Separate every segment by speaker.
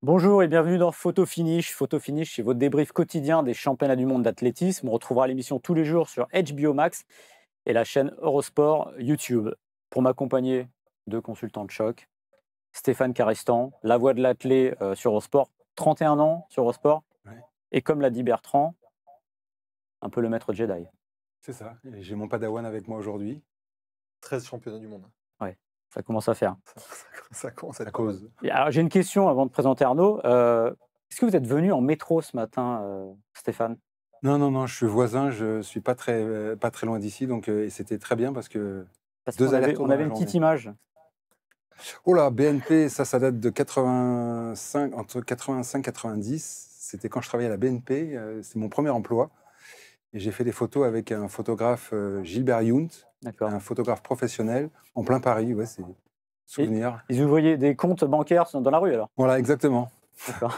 Speaker 1: Bonjour et bienvenue dans Photo Finish. Photo Finish, c'est votre débrief quotidien des championnats du monde d'athlétisme. On retrouvera l'émission tous les jours sur HBO Max et la chaîne Eurosport YouTube. Pour m'accompagner, deux consultants de choc. Stéphane Carestan, la voix de l'athlé sur Eurosport, 31 ans sur Eurosport.
Speaker 2: Ouais.
Speaker 1: Et comme l'a dit Bertrand, un peu le maître Jedi.
Speaker 2: C'est ça. Et j'ai mon padawan avec moi aujourd'hui.
Speaker 3: 13 championnats du monde.
Speaker 1: Ouais, ça commence à faire.
Speaker 3: Ça commence à
Speaker 2: À
Speaker 3: être pas mal.
Speaker 2: cause.
Speaker 1: Et alors, j'ai une question avant de présenter Arnaud. Est-ce que vous êtes venu en métro ce matin, Stéphane?
Speaker 2: Non, je suis voisin, je suis pas très loin d'ici, donc et c'était très bien parce que
Speaker 1: Parce
Speaker 2: deux
Speaker 1: qu'on avait,
Speaker 2: allers-retours
Speaker 1: on
Speaker 2: dans
Speaker 1: avait
Speaker 2: la
Speaker 1: une petite
Speaker 2: journée.
Speaker 1: image.
Speaker 2: Oh là, BNP, ça date de 85, entre 85 et 90. C'était quand je travaillais à la BNP, c'est mon premier emploi. Et j'ai fait des photos avec un photographe Gilbert Yount,
Speaker 1: D'accord.
Speaker 2: un photographe professionnel, en plein Paris, ouais, c'est souvenir.
Speaker 1: Ils ouvriez des comptes bancaires dans la rue alors?
Speaker 2: Voilà, exactement.
Speaker 1: D'accord.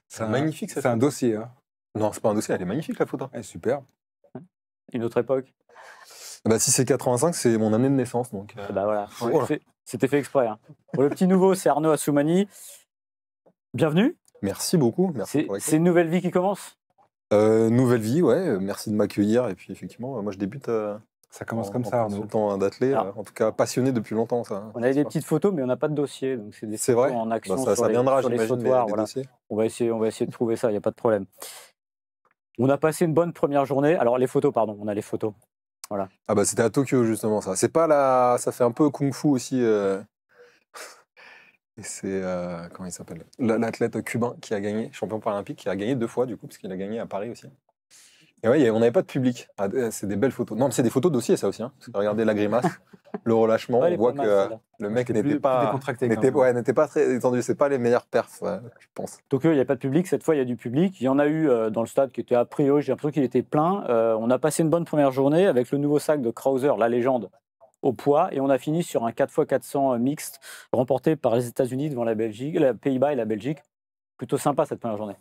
Speaker 3: C'est magnifique, cette
Speaker 2: C'est un
Speaker 3: photo.
Speaker 2: dossier, hein.
Speaker 3: Non, c'est pas un dossier, elle est magnifique la photo.
Speaker 2: Ouais, super.
Speaker 1: Une autre époque.
Speaker 3: Bah, si c'est 85, c'est mon année de naissance. Donc,
Speaker 1: Bah voilà,
Speaker 3: voilà.
Speaker 1: c'était fait exprès. Hein. Bon, le petit nouveau, c'est Arnaud Assoumani. Bienvenue.
Speaker 3: Merci beaucoup. Merci pour
Speaker 1: C'est une nouvelle vie qui commence.
Speaker 3: nouvelle vie, ouais. Merci de m'accueillir. Et puis, effectivement, moi, je débute
Speaker 2: Ça commence
Speaker 3: en,
Speaker 2: comme
Speaker 3: en
Speaker 2: ça, Arnaud.
Speaker 3: consultant d'athlète.
Speaker 1: Alors.
Speaker 3: En tout cas, passionné depuis longtemps. Ça,
Speaker 1: On avait
Speaker 3: c'est
Speaker 1: des
Speaker 3: sûr.
Speaker 1: petites photos, mais on n'a pas de dossier. Donc c'est des
Speaker 3: C'est
Speaker 1: photos
Speaker 3: vrai.
Speaker 1: en action
Speaker 3: Bah, ça
Speaker 1: sur les,
Speaker 3: viendra,
Speaker 1: sur les
Speaker 3: j'imagine,
Speaker 1: sautoirs.
Speaker 3: les
Speaker 1: Voilà.
Speaker 3: dossiers.
Speaker 1: On va essayer de trouver ça, il n'y a pas de problème. On a passé une bonne première journée. Alors les photos, pardon, on a les photos. Voilà.
Speaker 3: Ah bah c'était à Tokyo justement ça. C'est pas la, ça fait un peu kung-fu aussi. Et c'est comment il s'appelle? L'athlète cubain qui a gagné, champion paralympique, qui a gagné 2 fois du coup parce qu'il a gagné à Paris aussi. Et ouais, on n'avait pas de public. Ah, c'est des belles photos. Non, mais c'est des photos dossiers ça aussi. Hein. Parce que regardez la grimace, le relâchement,
Speaker 1: Ouais, elle est
Speaker 3: on voit
Speaker 1: pas mal,
Speaker 3: que
Speaker 1: celle-là.
Speaker 3: le mec
Speaker 2: C'était
Speaker 3: n'était
Speaker 2: plus
Speaker 3: pas,
Speaker 2: décontracté quand même.
Speaker 3: n'était pas très détendu. C'est pas les meilleurs perfs, je pense.
Speaker 1: Tokyo, il n'y a pas de public. Cette fois, il y a du public. Il y en a eu dans le stade qui était a priori, j'ai l'impression qu'il était plein. On a passé une bonne première journée avec le nouveau sac de Krauser, la légende, au poids. Et on a fini sur un 4x400 mixte remporté par les États-Unis devant la Belgique, les Pays-Bas et la Belgique. Plutôt sympa cette première journée.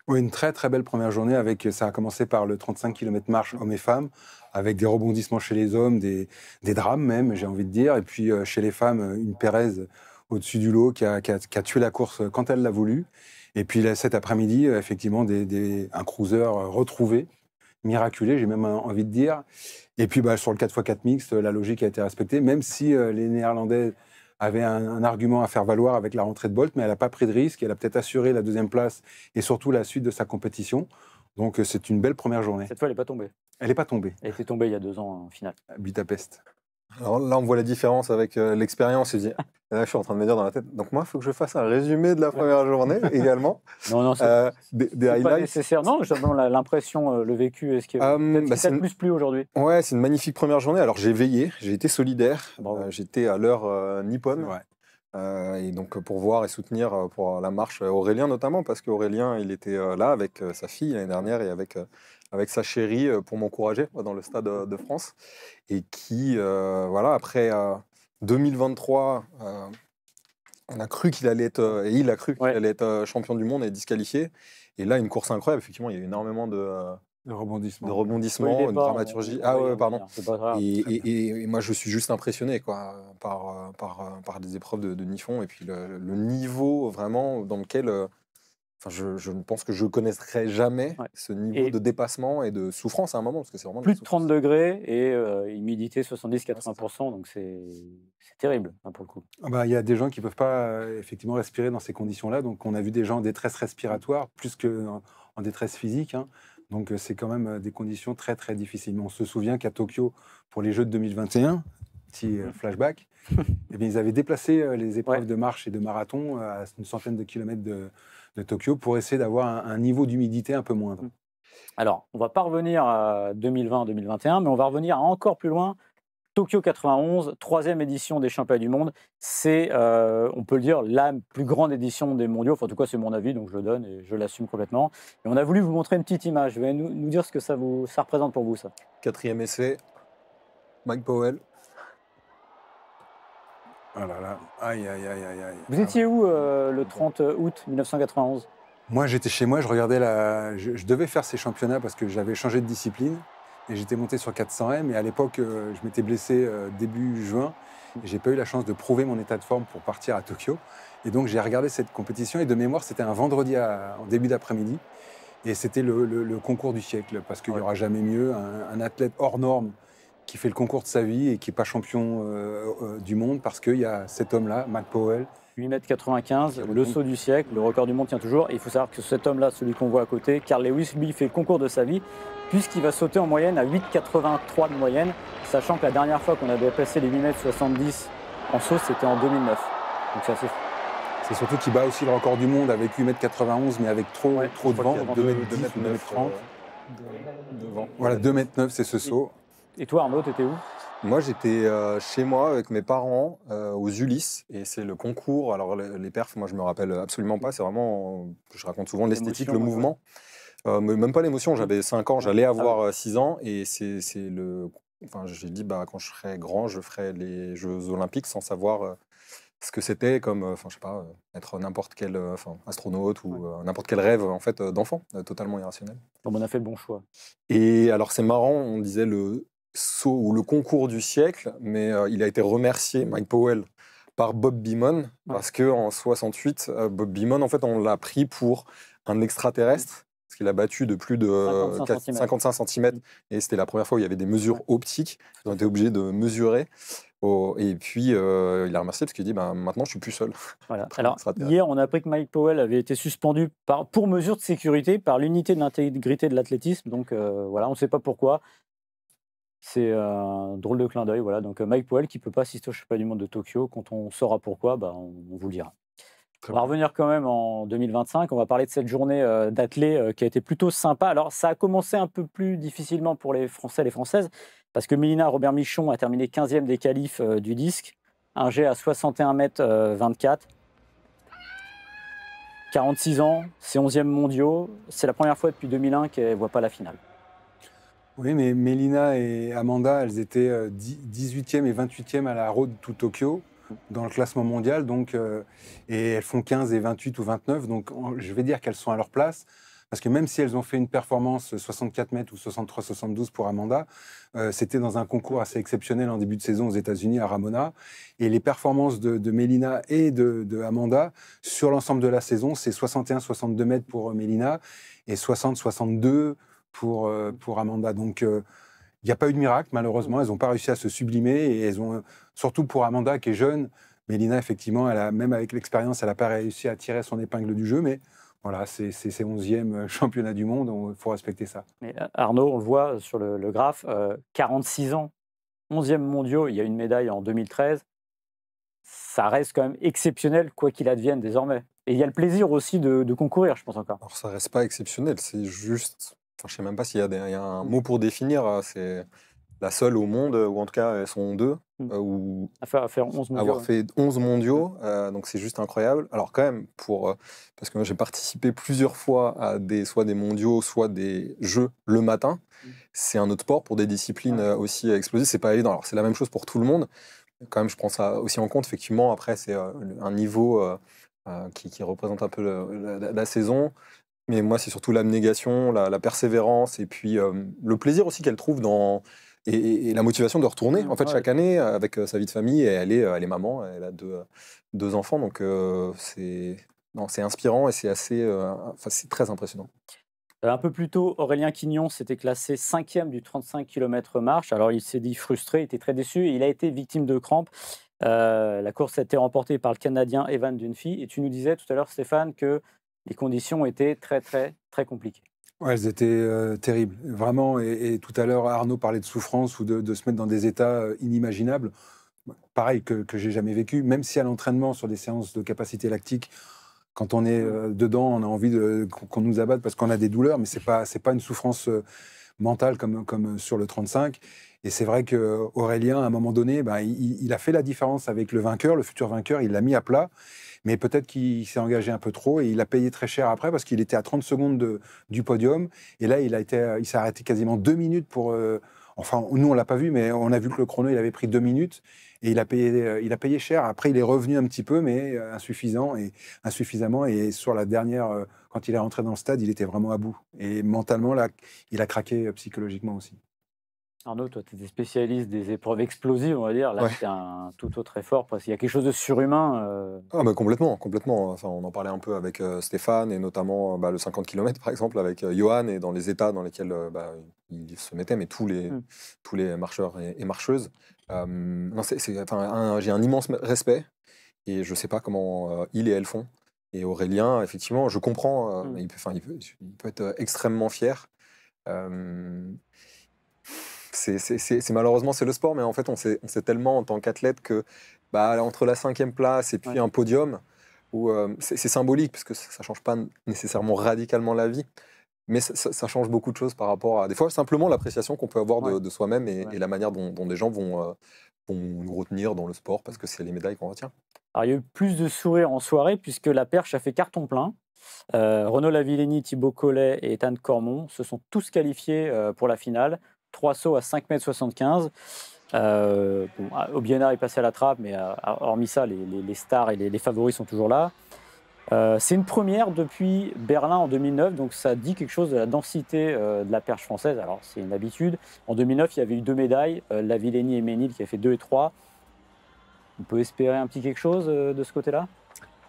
Speaker 2: Oui, une très très belle première journée. Ça a commencé par le 35 km marche hommes et femmes, avec des rebondissements chez les hommes, des drames même, j'ai envie de dire. Et puis chez les femmes, une Pérez au-dessus du lot qui a tué la course quand elle l'a voulu. Et puis là, cet après-midi, effectivement, un cruiser retrouvé, miraculé, j'ai même envie de dire. Et puis sur le 4x4 mixte, la logique a été respectée, même si les Néerlandais avait un argument à faire valoir avec la rentrée de Bolt, mais elle n'a pas pris de risque. Elle a peut-être assuré la deuxième place et surtout la suite de sa compétition. Donc c'est une belle première journée.
Speaker 1: Cette fois, elle n'est pas tombée.
Speaker 2: Elle n'est pas tombée
Speaker 1: Elle était tombée il y a 2 ans en finale.
Speaker 2: à Budapest.
Speaker 3: Alors là, on voit la différence avec l'expérience. Et là, je suis en train de me dire dans la tête. Donc moi, il faut que je fasse un résumé de la première journée également.
Speaker 1: Non, c'est
Speaker 3: Des
Speaker 1: pas
Speaker 3: highlights.
Speaker 1: nécessaire. Non, j'ai vraiment l'impression, le vécu, est-ce qu'il y a
Speaker 3: c'est une-
Speaker 1: plus plu aujourd'hui.
Speaker 3: Ouais, c'est une magnifique première journée. Alors j'ai veillé, j'ai été solidaire.
Speaker 1: Bravo.
Speaker 3: J'étais à l'heure nippone.
Speaker 2: Ouais.
Speaker 3: Et donc pour voir et soutenir pour la marche Aurélien notamment, parce qu'Aurélien, il était là avec sa fille l'année dernière et avec sa chérie pour m'encourager dans le Stade de France. Et qui, voilà, après 2023, on a cru qu'il allait être, et il a cru qu'il
Speaker 1: Ouais.
Speaker 3: allait être champion du monde et disqualifié. Et là, une course incroyable, effectivement, il y a eu énormément de
Speaker 2: Le rebondissement.
Speaker 3: rebondissements, une dramaturgie. Ah ouais, pardon.
Speaker 1: C'est pas grave.
Speaker 3: Et moi, je suis juste impressionné quoi, par des épreuves de Nippon et puis le niveau vraiment dans lequel je ne pense que je ne connaîtrai jamais
Speaker 1: Ouais.
Speaker 3: ce niveau
Speaker 1: Et-
Speaker 3: de dépassement et de souffrance à un moment, parce que c'est vraiment
Speaker 1: Plus de
Speaker 3: souffrance.
Speaker 1: 30 degrés et humidité 70-80%, donc c'est terrible hein, pour le coup.
Speaker 2: Il y a des gens qui ne peuvent pas effectivement respirer dans ces conditions-là. Donc on a vu des gens en détresse respiratoire plus qu'en détresse physique. Hein. Donc c'est quand même des conditions très très difficiles. Mais on se souvient qu'à Tokyo, pour les Jeux de 2021, petit flashback, eh bien, ils avaient déplacé les épreuves
Speaker 1: Ouais.
Speaker 2: de marche et de marathon à une centaine de kilomètres de Tokyo pour essayer d'avoir un niveau d'humidité un peu moindre.
Speaker 1: Alors, on va pas revenir à 2020-2021, mais on va revenir à encore plus loin. Tokyo 91, 3e édition des championnats du monde. C'est, on peut le dire, la plus grande édition des mondiaux. Enfin, en tout cas, c'est mon avis, donc je le donne et je l'assume complètement. Et on a voulu vous montrer une petite image. Vous allez nous dire ce que ça représente pour vous, ça.
Speaker 3: 4e essai, Mike Powell.
Speaker 2: Oh là là, aïe, aïe, aïe, aïe, aïe.
Speaker 1: Vous étiez où le 30 août 1991?
Speaker 2: Moi, j'étais chez moi, je regardais je devais faire ces championnats parce que j'avais changé de discipline. et j'étais monté sur 400 M. Et à l'époque, je m'étais blessé début juin. Et j'ai pas eu la chance de prouver mon état de forme pour partir à Tokyo. Et donc j'ai regardé cette compétition. Et de mémoire, c'était un vendredi en début d'après-midi. Et c'était le concours du siècle, parce qu'il n'y aura jamais mieux. Un athlète hors norme qui fait le concours de sa vie et qui n'est pas champion du monde, parce qu'il y a cet homme-là, Mike Powell.
Speaker 1: 8,95 m, le saut du siècle, le record du monde tient toujours. Et il faut savoir que cet homme-là, celui qu'on voit à côté, Carl Lewis, lui, fait le concours de sa vie, puisqu'il va sauter en moyenne à 8,83 de moyenne, sachant que la dernière fois qu'on avait passé les 8,70 m en saut, c'était en 2009. Donc c'est assez fou.
Speaker 2: C'est surtout qu'il bat aussi le record du monde avec 8,91 m, mais avec trop de vent, 2,10 m ou 2,30 m. Voilà, 2,9 m, c'est ce saut.
Speaker 1: Et toi, Arnaud, t'étais où?
Speaker 3: Moi, j'étais chez moi avec mes parents aux Ulysses, et c'est le concours. Alors, les perfs, moi, je me rappelle absolument pas. C'est vraiment, je raconte souvent l'esthétique, le mouvement. Mais même pas l'émotion. J'avais 5 ans, j'allais avoir 6 ans, et c'est le. Enfin, j'ai dit, bah, quand je serai grand, je ferai les Jeux Olympiques sans savoir ce que c'était, comme, enfin, je sais pas, être n'importe quel astronaute ou n'importe quel rêve en fait d'enfant, totalement irrationnel.
Speaker 1: Donc on a fait le bon choix.
Speaker 3: Et alors, c'est marrant, on disait le saut ou le concours du siècle, mais il a été remercié, Mike Powell, par Bob Beamon, parce qu'en 68, Bob Beamon, en fait, on l'a pris pour un extraterrestre, parce qu'il a battu de plus de 55 cm, et c'était la première fois où il y avait des mesures optiques, ils ont été obligés de mesurer. Et puis, il a remercié parce qu'il dit maintenant, je suis plus seul.
Speaker 1: Voilà. Alors, hier, on a appris que Mike Powell avait été suspendu pour mesure de sécurité par l'unité de l'intégrité de l'athlétisme. Donc, voilà, on ne sait pas pourquoi. C'est un drôle de clin d'œil. Voilà. Donc, Mike Powell qui ne peut pas assister au championnat du monde de Tokyo. Quand on saura pourquoi, on vous le dira. On va revenir quand même en 2025. On va parler de cette journée d'athlée qui a été plutôt sympa. Alors, ça a commencé un peu plus difficilement pour les Français et les Françaises, parce que Mélina Robert-Michon a terminé 15e des qualifs du disque, un jet à 61,24 m, 46 ans, c'est 11e mondiaux. C'est la première fois depuis 2001 qu'elle ne voit pas la finale.
Speaker 2: Oui, mais Mélina et Amanda, elles étaient 18e et 28e à la Road to Tokyo dans le classement mondial, donc, et elles font 15 et 28 ou 29, donc je vais dire qu'elles sont à leur place, parce que même si elles ont fait une performance 64 mètres ou 63-72 pour Amanda, c'était dans un concours assez exceptionnel en début de saison aux États-Unis à Ramona, et les performances de Mélina et de Amanda sur l'ensemble de la saison, c'est 61-62 mètres pour Mélina et 60-62 pour Amanda. Donc, il n'y a pas eu de miracle, malheureusement. Elles n'ont pas réussi à se sublimer. Et elles ont, surtout pour Amanda, qui est jeune, Mélina, effectivement, même avec l'expérience, elle n'a pas réussi à tirer son épingle du jeu. Mais voilà, c'est ses 11e championnats du monde. Il faut respecter ça.
Speaker 1: Mais Arnaud, on le voit sur le graphe, 46 ans, 11e mondiaux, il y a une médaille en 2013. Ça reste quand même exceptionnel, quoi qu'il advienne désormais. Et il y a le plaisir aussi de concourir, je pense encore.
Speaker 3: Alors, ça reste pas exceptionnel, c'est juste. Enfin, je sais même pas s'il y a un mot pour définir. C'est la seule au monde, ou en tout cas, elles sont 2.
Speaker 1: À faire 11 mondiaux.
Speaker 3: Avoir fait 11 mondiaux, donc c'est juste incroyable. Alors quand même, parce que moi j'ai participé plusieurs fois à soit des mondiaux, soit des jeux le matin. C'est un autre sport pour des disciplines aussi explosives. C'est pas évident. Alors c'est la même chose pour tout le monde. Quand même, je prends ça aussi en compte. Effectivement, après, c'est un niveau qui représente un peu la saison. Mais moi, c'est surtout l'abnégation, la persévérance, et puis le plaisir aussi qu'elle trouve et la motivation de retourner en fait chaque année avec sa vie de famille. Et elle est maman, elle a deux enfants, donc c'est inspirant et c'est c'est très impressionnant.
Speaker 1: Un peu plus tôt, Aurélien Quignon s'était classé 5e du 35 km marche. Alors il s'est dit frustré, il était très déçu et il a été victime de crampes. La course a été remportée par le Canadien Evan Dunphy. Et tu nous disais tout à l'heure, Stéphane, que les conditions étaient très, très, très compliquées.
Speaker 2: Ouais, elles étaient terribles, vraiment. Et tout à l'heure, Arnaud parlait de souffrance ou de se mettre dans des états inimaginables. Pareil, que j'ai jamais vécu. Même si à l'entraînement, sur des séances de capacité lactique, quand on est dedans, on a envie qu'on nous abatte parce qu'on a des douleurs, mais c'est pas une souffrance mentale comme sur le 35. Et c'est vrai qu'Aurélien, à un moment donné, il a fait la différence avec le vainqueur, le futur vainqueur, il l'a mis à plat. Mais peut-être qu'il s'est engagé un peu trop et il a payé très cher après parce qu'il était à 30 secondes du podium. Et là, il s'est arrêté quasiment 2 minutes pour... enfin, nous, on ne l'a pas vu, mais on a vu que le chrono, il avait pris 2 minutes et il a payé cher. Après, il est revenu un petit peu, mais insuffisamment. Et sur la dernière, quand il est rentré dans le stade, il était vraiment à bout. Et mentalement, là, il a craqué psychologiquement aussi.
Speaker 1: Arnaud, toi, tu étais spécialiste des épreuves explosives, on va dire. Là,
Speaker 3: Ouais.
Speaker 1: c'est un tout autre effort, parce qu'il y a quelque chose de surhumain.
Speaker 3: Ah bah complètement, complètement. Enfin, on en parlait un peu avec Stéphane et notamment le 50 km par exemple avec Johan et dans les états dans lesquels il se mettait, mais
Speaker 1: Mm.
Speaker 3: tous les marcheurs et marcheuses. Non, j'ai un immense respect et je sais pas comment ils et elles font. Et Aurélien, effectivement, je comprends,
Speaker 1: Mm.
Speaker 3: il peut être extrêmement fier. Euh, malheureusement c'est le sport, mais en fait on sait tellement en tant qu'athlète que entre la 5e place et puis
Speaker 1: Ouais.
Speaker 3: un podium, où c'est symbolique parce que ça change pas nécessairement radicalement la vie, mais ça change beaucoup de choses par rapport à des fois simplement l'appréciation qu'on peut avoir
Speaker 1: Ouais.
Speaker 3: de soi-même
Speaker 1: Ouais.
Speaker 3: et la manière dont des gens vont nous retenir dans le sport parce que c'est les médailles qu'on retient.
Speaker 1: Alors, il y a eu plus de sourires en soirée, puisque la perche a fait carton plein. Renaud Lavillenie, Thibaut Collet et Ethan Cormon se sont tous qualifiés pour la finale. 3 sauts à 5,75 m. Obiena est passé à la trappe, mais hormis ça, les stars et les favoris sont toujours là. C'est une première depuis Berlin en 2009, donc ça dit quelque chose de la densité de la perche française. Alors, c'est une habitude. En 2009, il y avait eu 2 médailles, Lavillenie et Ménil qui a fait 2 et 3. On peut espérer un petit quelque chose de ce côté-là?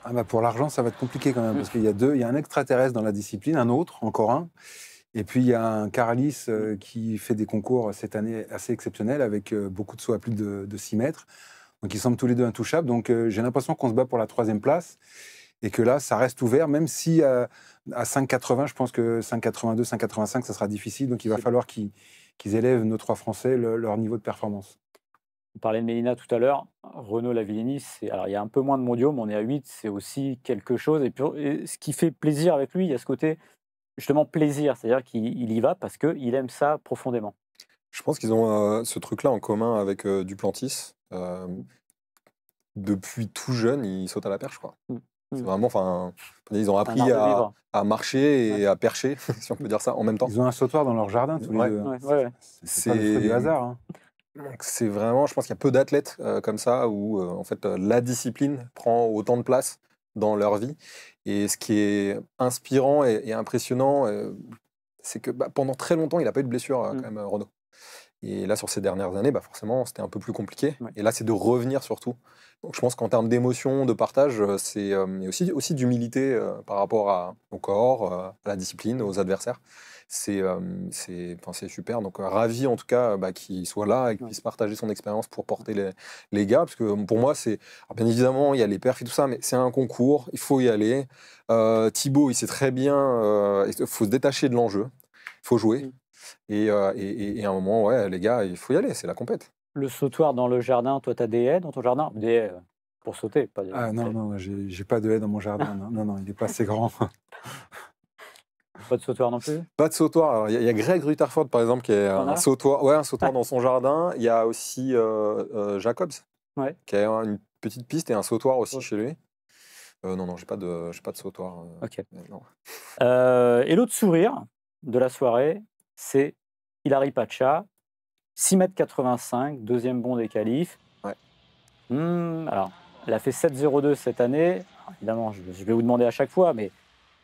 Speaker 2: Ah bah pour l'argent, ça va être compliqué quand même, parce qu'il y a deux, il y a un extraterrestre dans la discipline, un autre, encore un, et puis il y a un Caralis qui fait des concours cette année assez exceptionnels, avec beaucoup de sauts à plus de 6 mètres. Donc ils semblent tous les deux intouchables. Donc j'ai l'impression qu'on se bat pour la 3e place, et que là, ça reste ouvert, même si à 5,80, je pense que 5,82, 5,85, ça sera difficile. Donc il va falloir qu'ils élèvent nos 3 Français leur niveau de performance.
Speaker 1: On parlait de Mélina tout à l'heure. Renaud Lavillenie, alors il y a un peu moins de mondiaux, mais on est à 8, c'est aussi quelque chose. Et puis, ce qui fait plaisir avec lui, il y a ce côté, justement, plaisir. C'est-à-dire qu'il y va parce qu'il aime ça profondément.
Speaker 3: Je pense qu'ils ont ce truc-là en commun avec Duplantis. Depuis tout jeune, ils sautent à la perche, quoi.
Speaker 1: Mm.
Speaker 3: C'est
Speaker 1: Mm.
Speaker 3: vraiment, enfin, ils ont
Speaker 1: C'est un art
Speaker 3: appris
Speaker 1: de vivre.
Speaker 3: à marcher et
Speaker 1: Ouais.
Speaker 3: à percher, si on peut dire ça, en même temps.
Speaker 2: Ils ont un sautoir dans leur jardin, tous les
Speaker 3: Ouais.
Speaker 2: deux.
Speaker 1: Ouais, ouais, ouais.
Speaker 2: C'est pas le fruit du hasard. Hein.
Speaker 3: Donc, c'est vraiment, je pense qu'il y a peu d'athlètes comme ça où en fait la discipline prend autant de place dans leur vie. Et ce qui est inspirant et impressionnant, c'est que pendant très longtemps, il n'a pas eu de blessure quand même, Renaud. Et là, sur ces dernières années, forcément, c'était un peu plus compliqué.
Speaker 1: Ouais.
Speaker 3: Et là, c'est de revenir surtout. Donc, je pense qu'en termes d'émotion, de partage, il y a aussi d'humilité par rapport au corps, à la discipline, aux adversaires. C'est super. Donc, ravi en tout cas qu'il soit là et qu'il puisse partager son expérience pour porter les gars. Parce que pour moi, bien évidemment, il y a les perfs et tout ça, mais c'est un concours, il faut y aller. Thibaut, il sait très bien, il faut se détacher de l'enjeu, il faut jouer. Et à un moment, ouais, les gars, il faut y aller, c'est la compète.
Speaker 1: Le sautoir dans le jardin, toi, tu as des haies dans ton jardin? Des haies pour sauter, pas des...
Speaker 2: Ah non, non, j'ai pas de haie dans mon jardin. Non, non, non, il n'est pas assez grand.
Speaker 1: Pas de sautoir non plus?
Speaker 3: Pas de sautoir. Alors, il y a Greg Rutherford, par exemple, qui est un sautoir, un sautoir dans son jardin. Il y a aussi Jacobs, qui a une petite piste et un sautoir aussi chez lui. Non, j'ai pas de sautoir.
Speaker 1: Ok.
Speaker 3: Non.
Speaker 1: Et l'autre sourire de la soirée, c'est Hilary Pacha, 6,85 m, deuxième bond des qualifs.
Speaker 3: Ouais.
Speaker 1: Alors, elle a fait 7,02 cette année. Alors, évidemment, je vais vous demander à chaque fois, mais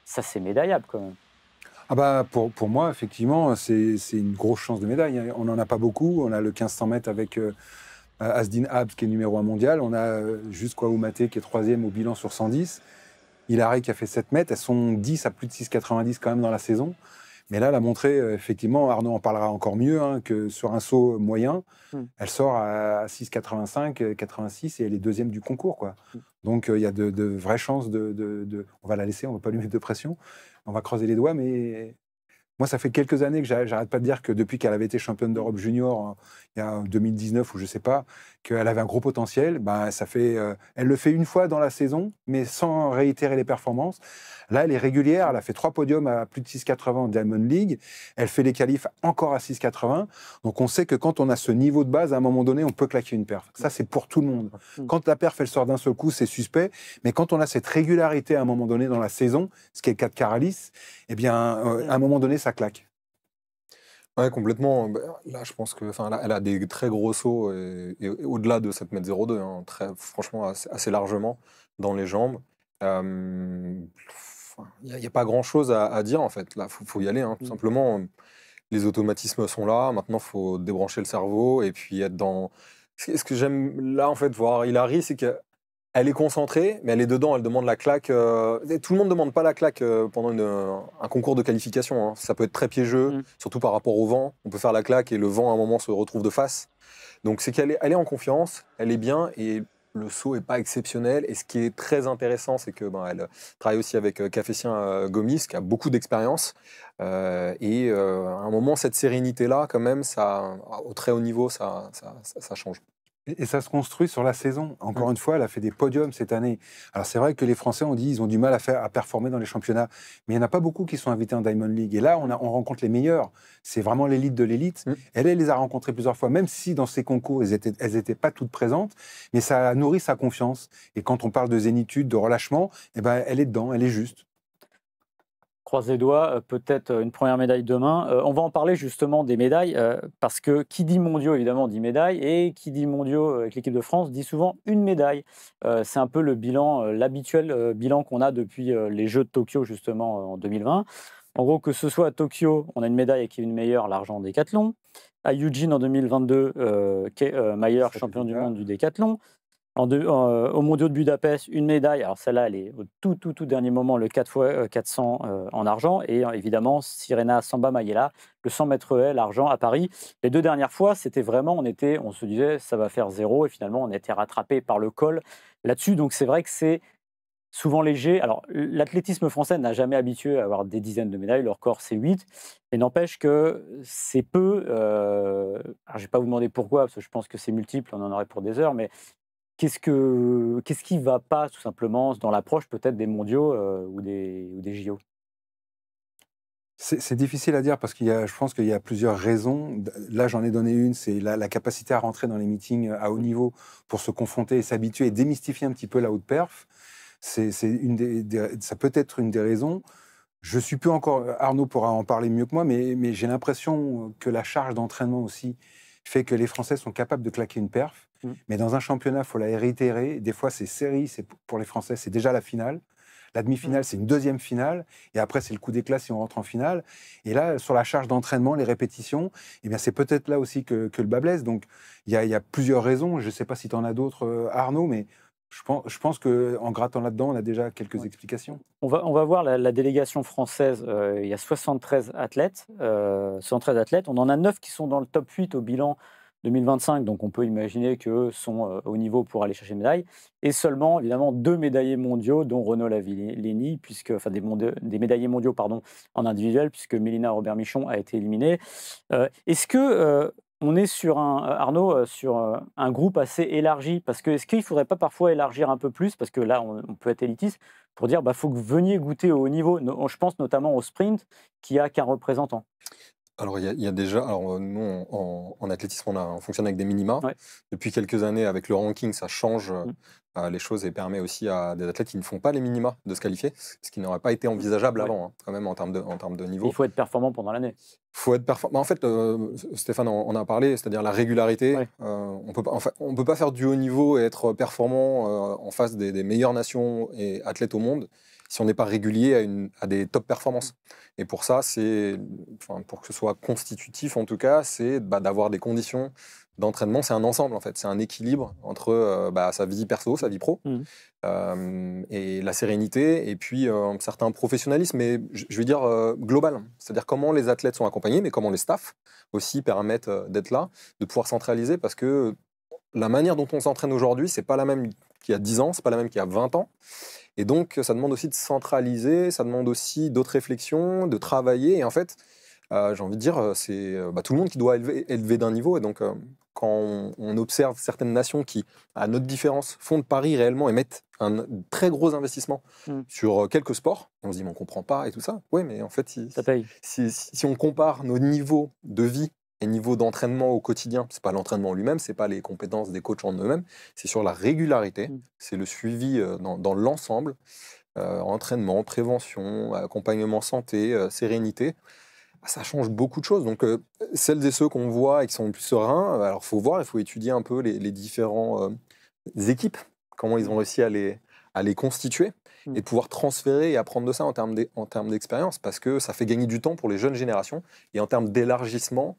Speaker 1: ça, c'est médaillable quand même.
Speaker 2: Ah bah pour moi, effectivement, c'est une grosse chance de médaille. On n'en a pas beaucoup. On a le 1500 mètres avec Asdin Abs, qui est numéro 1 mondial. On a juste Kouamouté, qui est 3e au bilan sur 110. Hilary, qui a fait 7 mètres. Elles sont 10 à plus de 6,90 quand même dans la saison. Mais là, elle a montré, effectivement, Arnaud en parlera encore mieux, que sur un saut moyen, elle sort à 6,85, 86 et elle est deuxième du concours, quoi. Donc, il y a de vraies chances on va la laisser, on ne va pas lui mettre de pression. On va creuser les doigts, mais moi, ça fait quelques années que j'arrête pas de dire que depuis qu'elle avait été championne d'Europe junior, il y a 2019 ou je sais pas, qu'elle avait un gros potentiel. Elle le fait une fois dans la saison, mais sans réitérer les performances. Là, elle est régulière. Elle a fait 3 podiums à plus de 6,80 en Diamond League. Elle fait les qualifs encore à 6,80. Donc, on sait que quand on a ce niveau de base, à un moment donné, on peut claquer une perf. Ça, c'est pour tout le monde. Quand la perf, elle sort d'un seul coup, c'est suspect. Mais quand on a cette régularité à un moment donné dans la saison, ce qui est le cas de Caralis, eh bien, à un moment donné, ça claque.
Speaker 3: Ouais, complètement. Là, je pense que, elle a des très gros sauts et au-delà de 7,02 m, franchement, assez largement dans les jambes. Il n'y a pas grand-chose à dire, en fait. Là, faut y aller, tout simplement. les automatismes sont là. Maintenant, il faut débrancher le cerveau et puis être dans. Ce que j'aime là, en fait, voir Hilary, c'est qu'elle est concentrée, mais elle est dedans, elle demande la claque. Tout le monde ne demande pas la claque pendant un concours de qualification. Hein. Ça peut être très piégeux, surtout par rapport au vent. On peut faire la claque et le vent, à un moment, se retrouve de face. Donc, c'est elle est en confiance, elle est bien et le saut n'est pas exceptionnel. Et ce qui est très intéressant, c'est que elle travaille aussi avec Cafétien Gomis, qui a beaucoup d'expérience. À un moment, cette sérénité-là, quand même, ça, au très haut niveau, ça change.
Speaker 2: Et ça se construit sur la saison. Encore une fois, elle a fait des podiums cette année. Alors c'est vrai que les Français ont dit ils ont du mal à performer dans les championnats, mais il n'y en a pas beaucoup qui sont invités en Diamond League. Et là, on rencontre les meilleurs. C'est vraiment l'élite de l'élite. Elle les a rencontrés plusieurs fois, même si dans ces concours, elles étaient pas toutes présentes, mais ça a nourri sa confiance. Et quand on parle de zénitude, de relâchement, eh ben, elle est dedans, elle est juste.
Speaker 1: Croise les doigts, peut-être une première médaille demain. On va en parler justement des médailles, parce que qui dit mondiaux, évidemment, dit médaille, et qui dit mondiaux avec l'équipe de France dit souvent une médaille. C'est un peu le bilan, l'habituel bilan qu'on a depuis les Jeux de Tokyo, justement, en 2020. En gros, que ce soit à Tokyo, on a une médaille avec une meilleure, l'argent en décathlon. À Eugene, en 2022, Mayer, champion du monde du décathlon. Au mondiaux de Budapest, une médaille. Alors celle-là, elle est au tout dernier moment, le 4x400 en argent. Et évidemment, Sirena Samba Mayela, le 100 mètres haies, l'argent à Paris. Les deux dernières fois, c'était vraiment, on se disait, ça va faire 0. Et finalement, on a été rattrapé par le col là-dessus. Donc c'est vrai que c'est souvent léger. Alors l'athlétisme français n'a jamais habitué à avoir des dizaines de médailles. Le record, c'est 8. Et n'empêche que c'est peu. Alors je ne vais pas vous demander pourquoi, parce que je pense que c'est multiple, on en aurait pour des heures. Mais qu'est-ce qui ne va pas, tout simplement, dans l'approche peut-être des mondiaux ou des JO?
Speaker 2: C'est difficile à dire parce je pense qu'il y a plusieurs raisons. Là, j'en ai donné une, c'est la capacité à rentrer dans les meetings à haut niveau pour se confronter et s'habituer et démystifier un petit peu la haute perf. Ça peut être une des raisons. Je suis plus encore, Arnaud pourra en parler mieux que moi, mais j'ai l'impression que la charge d'entraînement aussi fait que les Français sont capables de claquer une perf. Mais dans un championnat, il faut la réitérer. Des fois, c'est série, pour les Français, c'est déjà la finale. La demi-finale, c'est une deuxième finale. Et après, c'est le coup d'éclat si on rentre en finale. Et là, sur la charge d'entraînement, les répétitions, eh bien, c'est peut-être là aussi que le bas blesse. Donc, il y a plusieurs raisons. Je ne sais pas si tu en as d'autres, Arnaud, mais je pense qu'en grattant là-dedans, on a déjà quelques explications.
Speaker 1: On va voir la délégation française. Il y a 73 athlètes. 73 athlètes. On en a 9 qui sont dans le top 8 au bilan 2025, donc on peut imaginer qu'eux sont au niveau pour aller chercher une médaille. Et seulement, évidemment, 2 médaillés mondiaux, dont Renaud Lavillenie, des médaillés mondiaux pardon, en individuel, puisque Mélina Robert-Michon a été éliminée. Est-ce que on est sur Arnaud, sur un groupe assez élargi? Parce que est-ce qu'il ne faudrait pas parfois élargir un peu plus? Parce que là, on peut être élitiste, pour dire faut que vous veniez goûter au haut niveau. Je pense notamment au sprint, qui a qu'un représentant.
Speaker 3: Alors, il y a déjà, nous, en athlétisme, on fonctionne avec des minima.
Speaker 1: Ouais.
Speaker 3: Depuis quelques années, avec le ranking, ça change les choses et permet aussi à des athlètes qui ne font pas les minima de se qualifier, ce qui n'aurait pas été envisageable avant, quand même, en termes de niveau.
Speaker 1: Il faut être performant pendant l'année.
Speaker 3: Il faut être performant. En fait, Stéphane en a parlé, c'est-à-dire la régularité.
Speaker 1: Ouais.
Speaker 3: On peut pas faire du haut niveau et être performant en face des meilleures nations et athlètes au monde si on n'est pas régulier à des top performances. Et pour ça, pour que ce soit constitutif en tout cas, c'est d'avoir des conditions d'entraînement. C'est un ensemble en fait, c'est un équilibre entre sa vie perso, sa vie pro, et la sérénité, et puis un certain professionnalisme, mais je veux dire global. C'est-à-dire comment les athlètes sont accompagnés, mais comment les staffs aussi permettent d'être là, de pouvoir centraliser, parce que la manière dont on s'entraîne aujourd'hui, c'est pas la même qu'il y a 10 ans, c'est pas la même qu'il y a 20 ans. Et donc, ça demande aussi de centraliser, ça demande aussi d'autres réflexions, de travailler. Et en fait, j'ai envie de dire, c'est tout le monde qui doit élever d'un niveau. Et donc, quand on observe certaines nations qui, à notre différence, font de paris réellement et mettent un très gros investissement sur quelques sports, on se dit, mais on ne comprend pas et tout ça. Oui, mais en fait,
Speaker 1: ça paye.
Speaker 3: Si on compare nos niveaux de vie et niveau d'entraînement au quotidien, c'est pas l'entraînement lui-même, c'est pas les compétences des coachs en eux-mêmes, c'est sur la régularité, c'est le suivi dans l'ensemble, entraînement, prévention, accompagnement santé, sérénité. Ça change beaucoup de choses. Donc, celles et ceux qu'on voit et qui sont plus sereins, alors il faut voir, il faut étudier un peu les différents équipes, comment ils ont réussi à les constituer. et de pouvoir transférer et apprendre de ça en termes d'expérience, parce que ça fait gagner du temps pour les jeunes générations. Et en termes d'élargissement,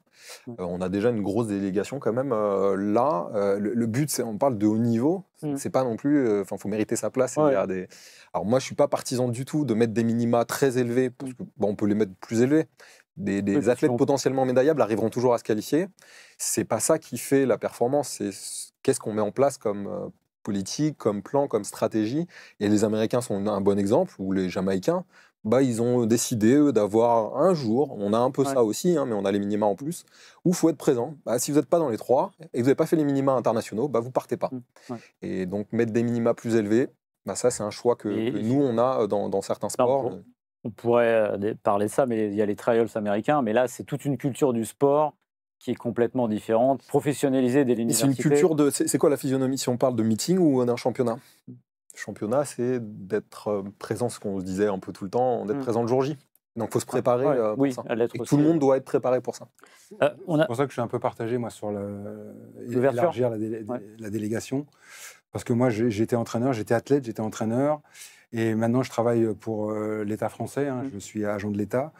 Speaker 3: on a déjà une grosse délégation quand même. Là, le but, c'est, on parle de haut niveau, c'est pas non plus... Enfin, il faut mériter sa place.
Speaker 1: Ouais.
Speaker 3: Il y a des... Alors moi, je suis pas partisan du tout de mettre des minima très élevés, parce que on peut les mettre plus élevés. Des athlètes potentiellement médaillables arriveront toujours à se qualifier. C'est pas ça qui fait la performance, c'est qu'est-ce qu'on met en place comme politique, comme plan, comme stratégie. Et les Américains sont un bon exemple, ou les Jamaïcains, ils ont décidé d'avoir un jour, on a un peu ça aussi, mais on a les minima en plus, où il faut être présent. Si vous n'êtes pas dans les 3 et que vous n'avez pas fait les minima internationaux, vous partez pas. Et donc mettre des minima plus élevés, ça c'est un choix que nous on a dans certains sports.
Speaker 1: On pourrait parler de ça, mais il y a les trials américains, mais là, c'est toute une culture du sport qui est complètement différente, professionnalisée dès l'université.
Speaker 3: C'est une culture de... C'est quoi la physionomie, si on parle de meeting ou d'un championnat? Le championnat, c'est d'être présent, ce qu'on se disait un peu tout le temps, d'être présent le jour J. Donc, il faut se préparer pour ça. Et tout le monde doit être préparé pour ça.
Speaker 2: C'est pour ça que je suis un peu partagé, moi, sur élargir la délégation. Parce que moi, j'étais entraîneur, j'étais athlète, j'étais entraîneur. Et maintenant, je travaille pour l'État français. Je suis agent de l'État.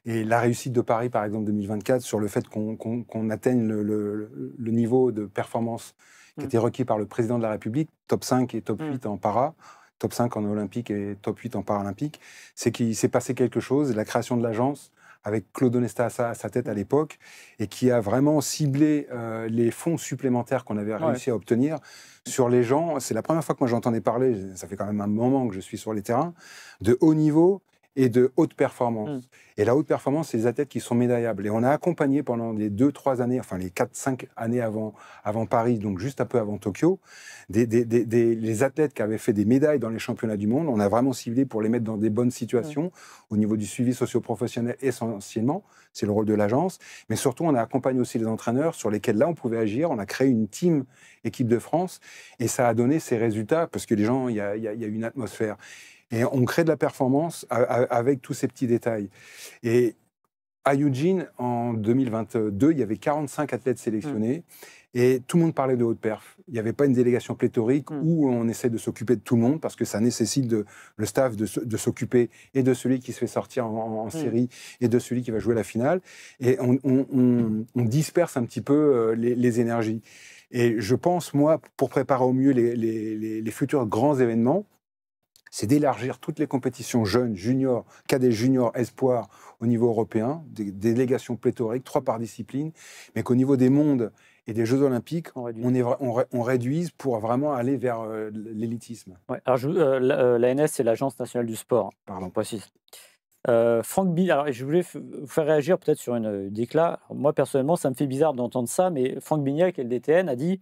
Speaker 2: Et la réussite de Paris, par exemple, 2024, sur le fait qu'on atteigne le niveau de performance qui était requis par le président de la République, top 5 et top 8 en para, top 5 en olympique et top 8 en paralympique, c'est qu'il s'est passé quelque chose, la création de l'agence, avec Claude Onesta à sa tête à l'époque, et qui a vraiment ciblé les fonds supplémentaires qu'on avait réussi à obtenir sur les gens. C'est la première fois que moi j'entendais parler, ça fait quand même un moment que je suis sur les terrains, de haut niveau et de haute performance. Et la haute performance, c'est les athlètes qui sont médaillables. Et on a accompagné pendant les 2-3 années, enfin les 4-5 années avant Paris, donc juste un peu avant Tokyo, les athlètes qui avaient fait des médailles dans les championnats du monde. On a vraiment ciblé pour les mettre dans des bonnes situations, au niveau du suivi socio-professionnel essentiellement. C'est le rôle de l'agence. Mais surtout, on a accompagné aussi les entraîneurs sur lesquels là, on pouvait agir. On a créé une team équipe de France et ça a donné ses résultats parce que les gens, il y a une atmosphère. Et on crée de la performance avec tous ces petits détails. Et à Eugene, en 2022, il y avait 45 athlètes sélectionnés et tout le monde parlait de haute perf. Il n'y avait pas une délégation pléthorique où on essaie de s'occuper de tout le monde parce que ça nécessite le staff de s'occuper et de celui qui se fait sortir en série et de celui qui va jouer la finale. Et on disperse un petit peu les énergies. Et je pense, moi, pour préparer au mieux les futurs grands événements, c'est d'élargir toutes les compétitions jeunes, juniors, cadets juniors, espoirs au niveau européen, des délégations pléthoriques, 3 par discipline, mais qu'au niveau des mondes et des Jeux Olympiques, on réduise pour vraiment aller vers l'élitisme.
Speaker 1: Alors, l'ANS, c'est l'Agence nationale du sport, pardon, précise. Franck Bignay, alors je voulais vous faire réagir peut-être sur une déclat. Moi, personnellement, ça me fait bizarre d'entendre ça, mais Franck Bignay, qui est le DTN, a dit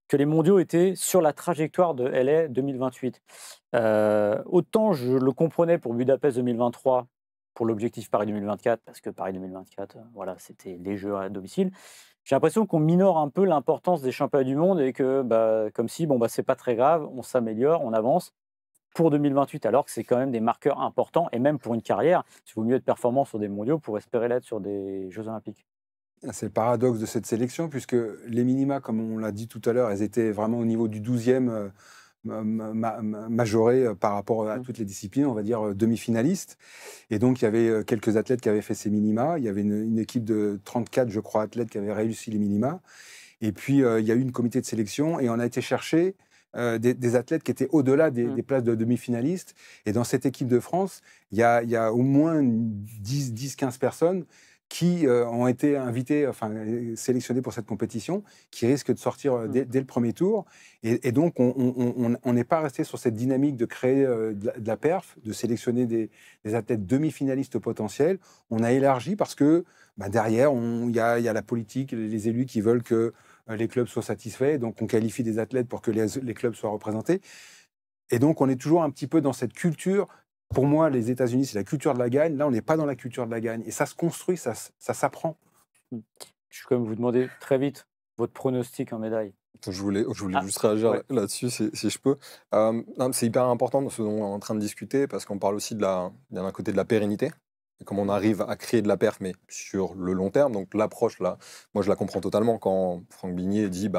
Speaker 1: que les mondiaux étaient sur la trajectoire de LA 2028. Autant je le comprenais pour Budapest 2023, pour l'objectif Paris 2024, parce que Paris 2024, voilà, c'était les Jeux à domicile. J'ai l'impression qu'on minore un peu l'importance des championnats du monde et que, comme si, c'est pas très grave, on s'améliore, on avance pour 2028, alors que c'est quand même des marqueurs importants, et même pour une carrière, il vaut mieux être performant sur des mondiaux pour espérer l'être sur des Jeux Olympiques.
Speaker 2: C'est le paradoxe de cette sélection, puisque les minima, comme on l'a dit tout à l'heure, elles étaient vraiment au niveau du 12e majoré par rapport à toutes les disciplines, on va dire demi-finalistes. Et donc, il y avait quelques athlètes qui avaient fait ces minima. Il y avait une équipe de 34, je crois, athlètes qui avaient réussi les minima. Et puis, il y a eu une comité de sélection et on a été chercher des athlètes qui étaient au-delà des places de demi-finalistes. Et dans cette équipe de France, il y a au moins 10-15 personnes qui ont été invités, sélectionnés pour cette compétition, qui risquent de sortir dès le premier tour. Et donc, on n'est pas resté sur cette dynamique de créer de la perf, de sélectionner des athlètes demi-finalistes potentiels. On a élargi parce que derrière, il y a la politique, les élus qui veulent que les clubs soient satisfaits. Donc, on qualifie des athlètes pour que les clubs soient représentés. Et donc, on est toujours un petit peu dans cette culture. Pour moi, les États-Unis, c'est la culture de la gagne. Là, on n'est pas dans la culture de la gagne. Et ça se construit, ça s'apprend.
Speaker 1: Je vais quand même vous demander très vite votre pronostic en médaille.
Speaker 3: Je voulais juste réagir là-dessus, si je peux. C'est hyper important ce dont on est en train de discuter, parce qu'on parle aussi d'un côté de la pérennité, et comment on arrive à créer de la perf, mais sur le long terme. Donc l'approche, là, moi, je la comprends totalement quand Franck Bignay dit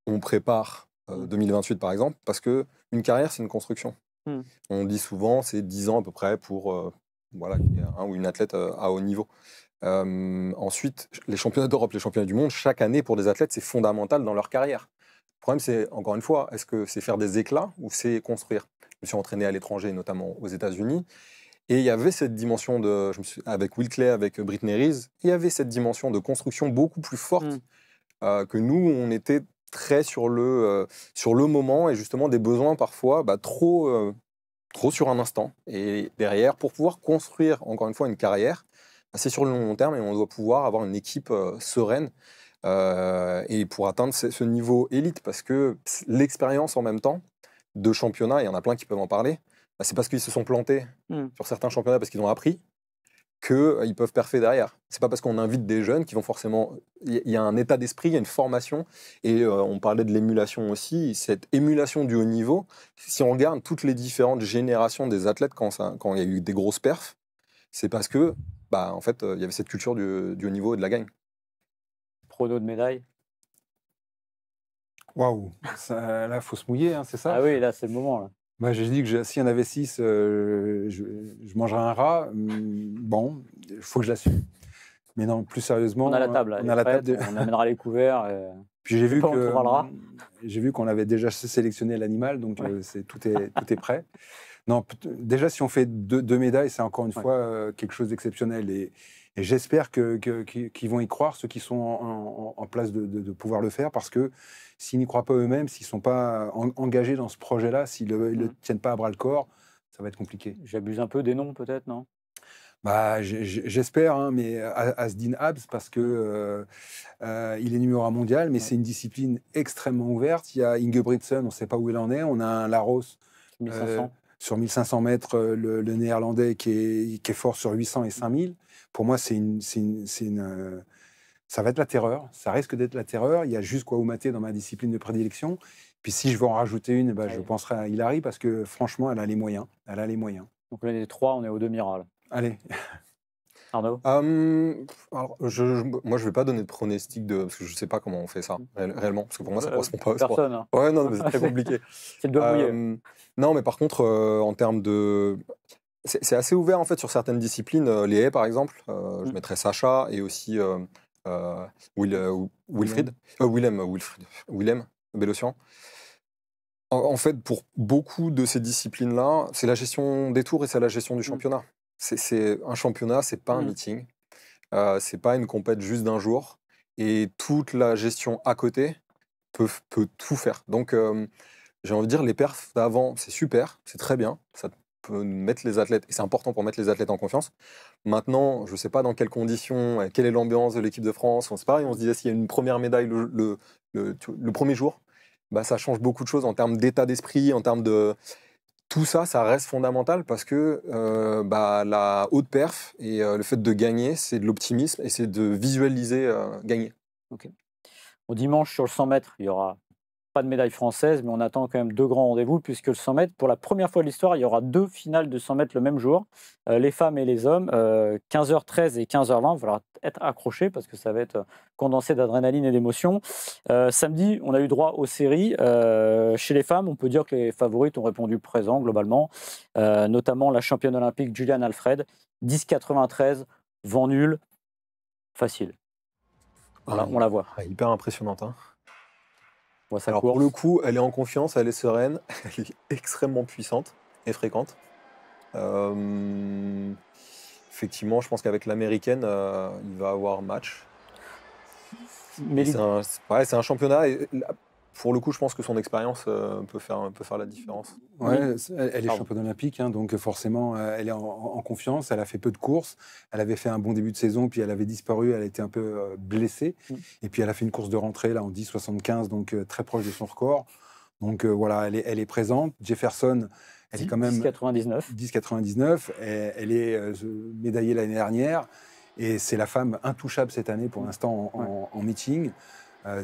Speaker 3: on prépare 2028, par exemple, parce qu'une carrière, c'est une construction.
Speaker 1: Hmm.
Speaker 3: On dit souvent, c'est 10 ans à peu près pour voilà, qu'il y ait un ou une athlète à haut niveau. Ensuite, les championnats d'Europe, les championnats du monde, chaque année pour des athlètes, c'est fondamental dans leur carrière. Le problème, c'est, encore une fois, est-ce que c'est faire des éclats ou c'est construire? Je me suis entraîné à l'étranger, notamment aux États-Unis, et il y avait cette dimension avec Will Clay, avec Brittney Reese, il y avait cette dimension de construction beaucoup plus forte que nous, on était très sur le moment et justement des besoins parfois trop sur un instant. Et derrière, pour pouvoir construire, encore une fois, une carrière, c'est sur le long terme et on doit pouvoir avoir une équipe sereine et pour atteindre ce niveau élite, parce que l'expérience en même temps de championnat, il y en a plein qui peuvent en parler, c'est parce qu'ils se sont plantés sur certains championnats, parce qu'ils ont appris, qu'ils peuvent perfer derrière. C'est pas parce qu'on invite des jeunes qui vont forcément... Il y a un état d'esprit, il y a une formation, et on parlait de l'émulation aussi, cette émulation du haut niveau, si on regarde toutes les différentes générations des athlètes quand il y a eu des grosses perfs, c'est parce que, en fait, il y avait cette culture du haut niveau et de la gagne.
Speaker 1: Prono de médaille.
Speaker 2: Waouh, là, il faut se mouiller, hein, c'est ça?
Speaker 1: Ah oui, là, c'est le moment. Là.
Speaker 2: Bah, j'ai dit que s'il y en avait 6, je mangerais un rat. Bon, il faut que je l'assume. Mais non, plus sérieusement,
Speaker 1: On a la table. Là,
Speaker 2: on a la table.
Speaker 1: On amènera les couverts.
Speaker 2: Puis j'ai vu
Speaker 1: que
Speaker 2: qu'on avait déjà sélectionné l'animal, donc tout est prêt. Non, déjà, si on fait deux médailles, c'est encore une fois quelque chose d'exceptionnel. Et j'espère qu'ils vont y croire, ceux qui sont en place de pouvoir le faire, parce que s'ils n'y croient pas eux-mêmes, s'ils ne sont pas engagés dans ce projet-là, s'ils ne le tiennent pas à bras-le-corps, ça va être compliqué.
Speaker 1: J'abuse un peu des noms, peut-être, non?
Speaker 2: J'espère, hein, mais Asdin Abs, parce que il est numéro 1 mondial, mais c'est une discipline extrêmement ouverte. Il y a Ingebrigtsen, on ne sait pas où il en est. On a un Laros
Speaker 1: 1500.
Speaker 2: Sur 1500 mètres, le néerlandais qui est fort sur 800 et 5000. Pour moi, ça va être la terreur. Ça risque d'être la terreur. Il y a juste Kouamouo dans ma discipline de prédilection. Puis si je veux en rajouter une, je penserai à Hilary, parce que franchement, elle a les moyens.
Speaker 1: Donc là, les 3, on est au demi-ral.
Speaker 2: Allez.
Speaker 1: Arnaud?
Speaker 3: Alors, moi, je ne vais pas donner de pronostic parce que je ne sais pas comment on fait ça réellement, parce que pour moi, ça ne correspond pas au sport.
Speaker 1: Personne. Hein.
Speaker 3: Ouais, non, mais c'est très compliqué.
Speaker 1: C'est le doigt mouillé.
Speaker 3: Non, mais par contre, en termes de... C'est assez ouvert, en fait, sur certaines disciplines. Les haies, par exemple, je mettrais Sacha et aussi Willem Bellossian. En fait, pour beaucoup de ces disciplines-là, c'est la gestion des tours et c'est la gestion du championnat. C'est un championnat, c'est pas un meeting, c'est pas une compète juste d'un jour, et toute la gestion à côté peut tout faire. Donc, j'ai envie de dire, les perfs d'avant, c'est super, c'est très bien, ça peut mettre les athlètes, et c'est important pour mettre les athlètes en confiance. Maintenant, je sais pas dans quelles conditions, quelle est l'ambiance de l'équipe de France, on se pareil, on se disait s'il y a une première médaille le premier jour, ça change beaucoup de choses en termes d'état d'esprit, en termes de... Tout ça, ça reste fondamental parce que la haute perf et le fait de gagner, c'est de l'optimisme et c'est de visualiser gagner.
Speaker 1: Okay. Au dimanche, sur le 100 mètres, il n'y aura pas de médaille française, mais on attend quand même 2 grands rendez-vous, puisque le 100 mètres, pour la première fois de l'histoire, il y aura 2 finales de 100 mètres le même jour, les femmes et les hommes, 15h13 et 15h20. Il va falloir être accroché parce que ça va être condensé d'adrénaline et d'émotion. Samedi, on a eu droit aux séries. Chez les femmes, on peut dire que les favorites ont répondu présent globalement, notamment la championne olympique Juliane Alfred, 10,93, vent nul, facile. On la voit.
Speaker 3: Hyper impressionnante. Hein.
Speaker 1: Alors
Speaker 3: pour le coup, elle est en confiance, elle est sereine, elle est extrêmement puissante et fréquente. Effectivement, je pense qu'avec l'américaine, il va avoir match. C'est un championnat. Et pour le coup, je pense que son expérience peut faire la différence.
Speaker 2: Ouais, elle est championne olympique, hein, donc forcément, elle est en confiance. Elle a fait peu de courses. Elle avait fait un bon début de saison, puis elle avait disparu. Elle était un peu blessée. Et puis elle a fait une course de rentrée là en 10,75, donc très proche de son record. Donc voilà, elle est présente. Jefferson, elle est quand même 10,99. Elle est médaillée l'année dernière. Et c'est la femme intouchable cette année pour l'instant en meeting.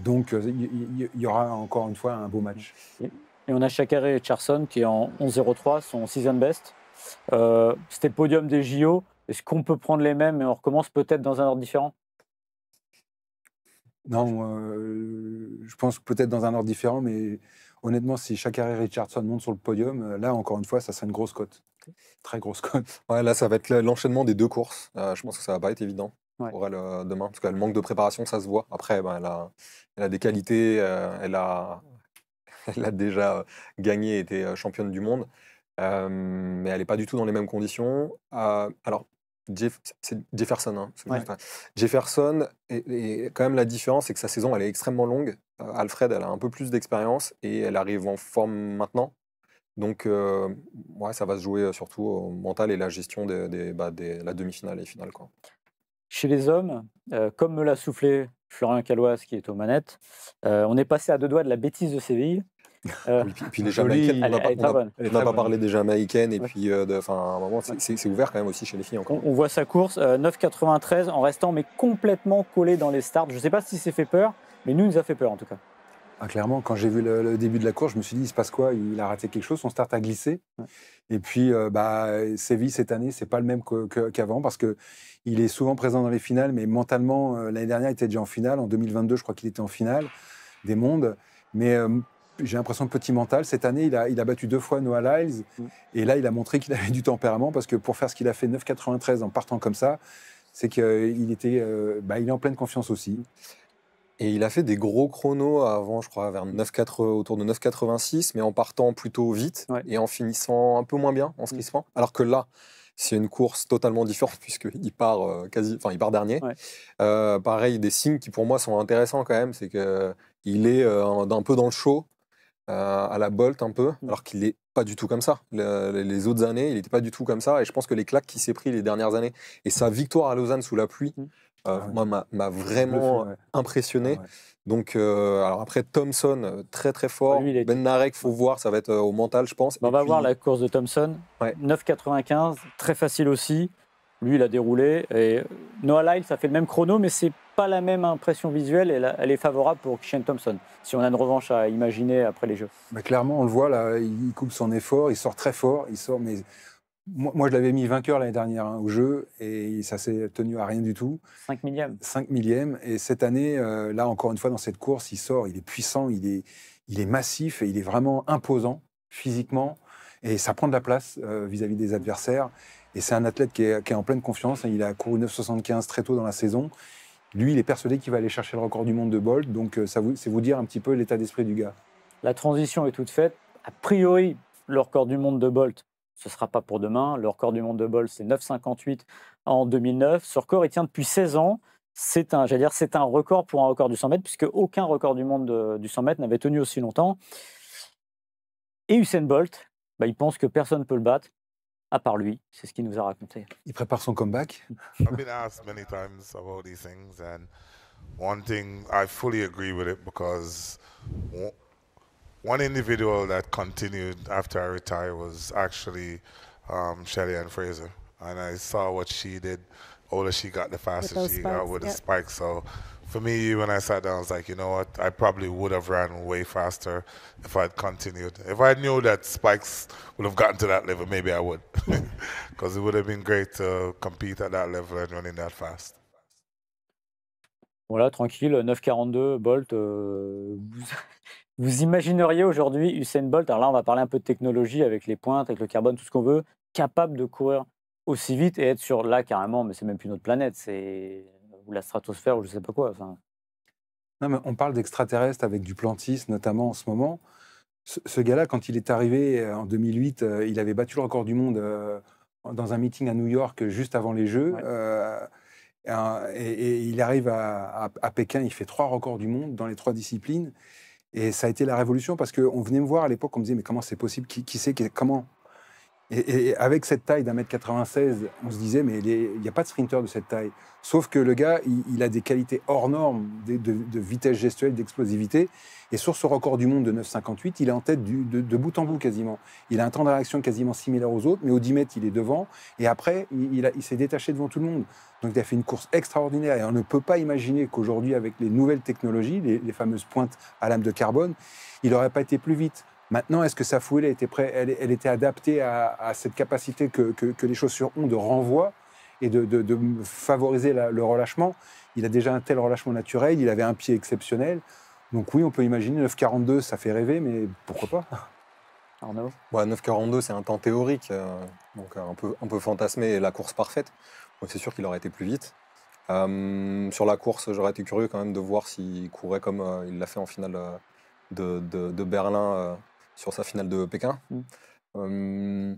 Speaker 2: Donc, il y aura encore une fois un beau match.
Speaker 1: Et on a Sha'Carri Richardson qui est en 11,03, son season best. C'était le podium des JO. Est-ce qu'on peut prendre les mêmes et on recommence peut-être dans un ordre différent?
Speaker 2: Non, je pense peut-être dans un ordre différent, mais honnêtement, si Sha'Carri Richardson monte sur le podium, là, encore une fois, ça serait une grosse cote. Très grosse cote.
Speaker 3: Ouais, là, ça va être l'enchaînement des deux courses. Je pense que ça va pas être évident pour elle demain, parce qu'elle manque de préparation, ça se voit. Après, elle a des qualités, elle a déjà gagné, été championne du monde, mais elle n'est pas du tout dans les mêmes conditions. Alors, c'est Jefferson. Hein, Jefferson, et quand même la différence, c'est que sa saison, elle est extrêmement longue. Alfred, elle a un peu plus d'expérience et elle arrive en forme maintenant. Donc, ça va se jouer surtout au mental et la gestion de la demi-finale et finale, quoi.
Speaker 1: Chez les hommes, comme me l'a soufflé Florian Caloise, qui est aux manettes, on est passé à 2 doigts de la bêtise de Séville.
Speaker 3: Puis les Jamaïcaines,
Speaker 1: elle
Speaker 3: on n'a pas parlé des Jamaïcaines, et puis, à un moment, c'est ouvert quand même aussi chez les filles encore.
Speaker 1: On voit sa course, 9,93, en restant mais complètement collé dans les starts. Je ne sais pas si c'est fait peur, mais nous, il nous a fait peur en tout cas.
Speaker 2: Ah, clairement, quand j'ai vu le début de la course, je me suis dit, il se passe quoi? Il a raté quelque chose, son start a glissé. Ouais. Et puis, Séville, cette année, c'est pas le même qu'avant, parce qu'il est souvent présent dans les finales, mais mentalement, l'année dernière, il était déjà en finale. En 2022, je crois qu'il était en finale des mondes. Mais j'ai l'impression de petit mental. Cette année, il a battu 2 fois Noah Lyles. Et là, il a montré qu'il avait du tempérament, parce que pour faire ce qu'il a fait, 9,93 en partant comme ça, c'est qu'il était, il est en pleine confiance aussi.
Speaker 3: Et il a fait des gros chronos avant, je crois, autour de 9,86, mais en partant plutôt vite et en finissant un peu moins bien en se crispant. Alors que là, c'est une course totalement différente puisqu'il part il part dernier. Ouais. Pareil, des signes qui pour moi sont intéressants quand même, c'est qu'il est un peu dans le show, à la Bolt un peu, alors qu'il n'est pas du tout comme ça. Les autres années, il n'était pas du tout comme ça. Et je pense que les claques qu'il s'est pris les dernières années et sa victoire à Lausanne sous la pluie, moi, m'a vraiment impressionné. Ah ouais. Donc, alors après, Thompson, très très fort. Ben Narek, faut voir, ça va être au mental, je pense.
Speaker 1: On va voir la course de Thompson. 9,95, très facile aussi. Lui, il a déroulé. Et Noah Lyles, ça fait le même chrono, mais c'est pas la même impression visuelle. Elle est favorable pour Shane Thompson, si on a une revanche à imaginer après les Jeux.
Speaker 2: Mais clairement, on le voit là, il coupe son effort, il sort très fort, mais moi, je l'avais mis vainqueur l'année dernière au jeu et ça s'est tenu à rien du tout.
Speaker 1: 5 millièmes.
Speaker 2: 5 millièmes. Et cette année, là, encore une fois, dans cette course, il sort, il est puissant, il est massif et il est vraiment imposant physiquement. Et ça prend de la place vis-à-vis des adversaires. Et c'est un athlète qui est en pleine confiance. Il a couru 9,75 très tôt dans la saison. Lui, il est persuadé qu'il va aller chercher le record du monde de Bolt. Donc, c'est vous dire un petit peu l'état d'esprit du gars.
Speaker 1: La transition est toute faite. A priori, le record du monde de Bolt, ce ne sera pas pour demain. Le record du monde de Bolt, c'est 9,58 en 2009. Ce record, il tient depuis 16 ans. C'est un record pour un record du 100 mètres, puisque aucun record du monde du 100 mètres n'avait tenu aussi longtemps. Et Usain Bolt, il pense que personne ne peut le battre, à part lui. C'est ce qu'il nous a raconté.
Speaker 2: Il prépare son comeback.
Speaker 4: I've been asked many times about these things, and one thing, I fully agree with it, because one individual that continued after I retired was actually Shelly-Ann Fraser. And I saw what she did, older she got, the faster she got with the spikes. So for me, when I sat down, I was like, you know what, I probably would have ran way faster if I'd continued. If I knew that spikes would have gotten to that level, maybe I would. Because it would have been great to compete at that level and running that fast.
Speaker 1: Voilà, tranquille, 9,42, Bolt. Vous imagineriez aujourd'hui Usain Bolt, alors là on va parler un peu de technologie avec les pointes, avec le carbone, tout ce qu'on veut, capable de courir aussi vite et être sur là carrément, mais c'est même plus notre planète, c'est ou la stratosphère ou je sais pas quoi. Enfin...
Speaker 2: Non, mais on parle d'extraterrestres avec du plantisme notamment en ce moment. Ce gars-là, quand il est arrivé en 2008, il avait battu le record du monde dans un meeting à New York juste avant les Jeux. Ouais. Et il arrive à Pékin, il fait 3 records du monde dans les 3 disciplines. Et ça a été la révolution parce qu'on venait me voir à l'époque, on me disait mais comment c'est possible, qui sait, comment et avec cette taille d'1m96, on se disait mais il n'y a pas de sprinter de cette taille. Sauf que le gars, il a des qualités hors normes de vitesse gestuelle, d'explosivité. Et sur ce record du monde de 9,58, il est en tête de bout en bout quasiment. Il a un temps de réaction quasiment similaire aux autres, mais au 10 mètres, il est devant. Et après, il s'est détaché devant tout le monde. Donc il a fait une course extraordinaire. Et on ne peut pas imaginer qu'aujourd'hui, avec les nouvelles technologies, les fameuses pointes à lame de carbone, il n'aurait pas été plus vite. Maintenant, est-ce que sa foulée elle était adaptée à cette capacité que les chaussures ont de renvoi et de favoriser le relâchement? Il a déjà un tel relâchement naturel, il avait un pied exceptionnel. Donc oui, on peut imaginer 9,42, ça fait rêver, mais pourquoi pas?
Speaker 1: Arnaud?
Speaker 3: Ouais, 9,42, c'est un temps théorique, donc un peu fantasmé et la course parfaite. Donc c'est sûr qu'il aurait été plus vite. Sur la course, j'aurais été curieux quand même de voir s'il courait comme il l'a fait en finale de Berlin sur sa finale de Pékin.
Speaker 1: Mm.
Speaker 3: Euh,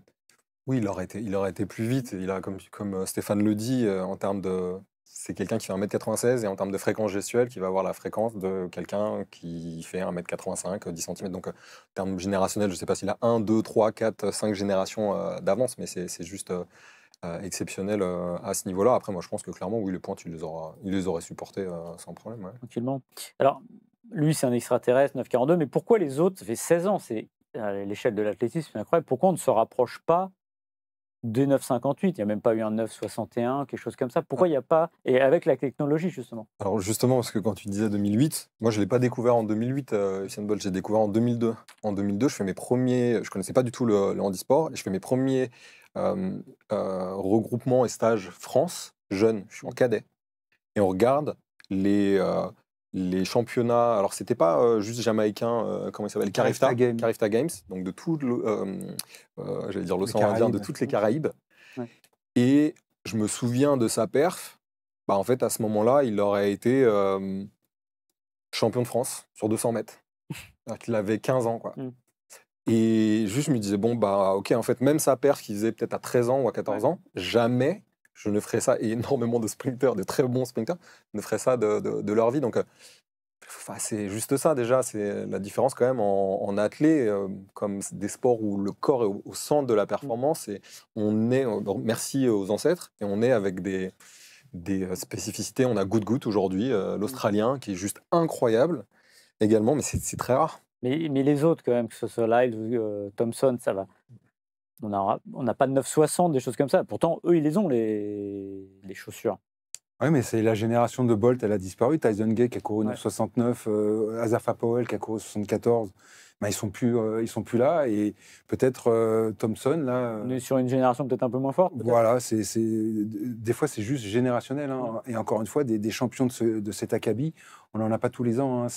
Speaker 3: oui, il aurait été plus vite. Il a, comme Stéphane le dit, en termes de. C'est quelqu'un qui fait 1m96 et en termes de fréquence gestuelle, qui va avoir la fréquence de quelqu'un qui fait 1m85, 10 cm. Donc, en termes générationnels, je ne sais pas s'il a 1, 2, 3, 4, 5 générations d'avance, mais c'est juste exceptionnel à ce niveau-là. Après, moi, je pense que clairement, oui, les points, il les aurait supportés sans problème. Ouais.
Speaker 1: Tranquillement. Alors, lui, c'est un extraterrestre, 9,42, mais pourquoi les autres, ça fait 16 ans, c'est l'échelle de l'athlétisme, c'est incroyable, pourquoi on ne se rapproche pas des 9,58? Il n'y a même pas eu un 9,61, quelque chose comme ça. Pourquoi il n'y a pas, et avec la technologie, justement?
Speaker 3: Alors justement, parce que quand tu disais 2008, moi je ne l'ai pas découvert en 2008, Usain Bolt, j'ai découvert en 2002. En 2002, je ne connaissais pas du tout le handisport, et je fais mes premiers regroupements et stages France, jeune, je suis en cadet, et on regarde les championnats, alors c'était pas juste jamaïcain, comment il s'appelle,
Speaker 2: Carifta Games.
Speaker 3: Carifta Games, donc de tout j'allais dire l'océan Indien, de
Speaker 2: Caraïbes.
Speaker 3: toutes les Caraïbes.
Speaker 1: Ouais.
Speaker 3: Et je me souviens de sa perf. Bah, en fait, à ce moment-là, il aurait été champion de France sur 200 mètres. Alors qu'il avait 15 ans, quoi.
Speaker 1: Mm.
Speaker 3: Et juste, je me disais, bon, bah, ok, en fait, même sa perf qu'il faisait peut-être à 13 ans ou à 14 ans, jamais je ne ferais ça. Et énormément de sprinters, de très bons sprinters, ne feraient ça de leur vie. Donc, c'est juste ça, déjà. C'est la différence, quand même, en athlé, comme des sports où le corps est au centre de la performance. Et on est, merci aux ancêtres, et on est avec des spécificités. On a Good aujourd'hui, l'Australien, qui est juste incroyable également, mais c'est très rare.
Speaker 1: Mais les autres, quand même, que ce soit Lyle ou Thompson, ça va. On n'a pas de 9,60, des choses comme ça. Pourtant, eux, ils les ont, les chaussures.
Speaker 2: Oui, mais c'est la génération de Bolt, elle a disparu. Tyson Gay qui a couru
Speaker 1: Ouais.
Speaker 2: 9,69, Asafa Powell qui a couru 74. Ben, ils sont plus là. Et peut-être Thompson, là.
Speaker 1: On est sur une génération peut-être un peu moins forte.
Speaker 2: Voilà, des fois, c'est juste générationnel. Hein. Et encore une fois, des champions de cet acabit, on n'en a pas tous les ans. Hein.